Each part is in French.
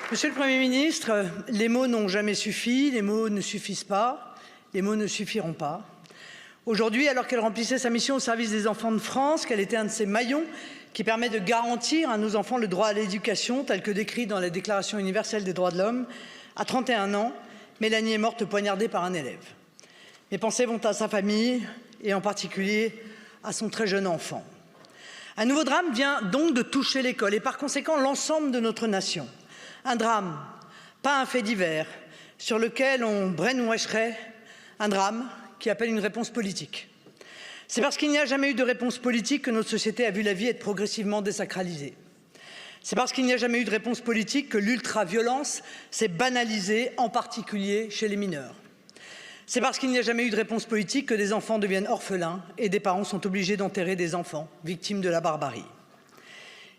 Monsieur le Premier ministre, les mots n'ont jamais suffi, les mots ne suffisent pas, les mots ne suffiront pas. Aujourd'hui, alors qu'elle remplissait sa mission au service des enfants de France, qu'elle était un de ces maillons qui permet de garantir à nos enfants le droit à l'éducation tel que décrit dans la Déclaration universelle des droits de l'homme, à 31 ans, Mélanie est morte poignardée par un élève. Mes pensées vont à sa famille et en particulier à son très jeune enfant. Un nouveau drame vient donc de toucher l'école et par conséquent l'ensemble de notre nation. Un drame, pas un fait divers, sur lequel on brainwasherait, un drame qui appelle une réponse politique. C'est parce qu'il n'y a jamais eu de réponse politique que notre société a vu la vie être progressivement désacralisée. C'est parce qu'il n'y a jamais eu de réponse politique que l'ultra-violence s'est banalisée, en particulier chez les mineurs. C'est parce qu'il n'y a jamais eu de réponse politique que des enfants deviennent orphelins et des parents sont obligés d'enterrer des enfants victimes de la barbarie.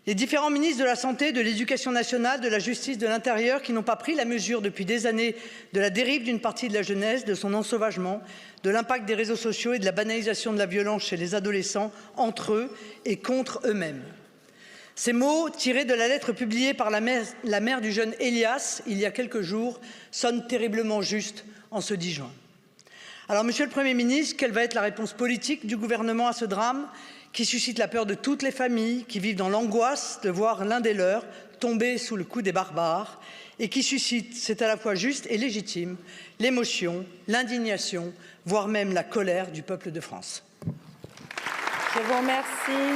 Les différents ministres de la Santé, de l'Éducation nationale, de la Justice, de l'Intérieur, qui n'ont pas pris la mesure depuis des années de la dérive d'une partie de la jeunesse, de son ensauvagement, de l'impact des réseaux sociaux et de la banalisation de la violence chez les adolescents, entre eux et contre eux-mêmes. Ces mots, tirés de la lettre publiée par la mère du jeune Elias, il y a quelques jours, sonnent terriblement justes en ce 10 juin. Alors, Monsieur le Premier ministre, quelle va être la réponse politique du gouvernement à ce drame qui suscite la peur de toutes les familles qui vivent dans l'angoisse de voir l'un des leurs tomber sous le coup des barbares et qui suscite, c'est à la fois juste et légitime, l'émotion, l'indignation, voire même la colère du peuple de France. Je vous remercie.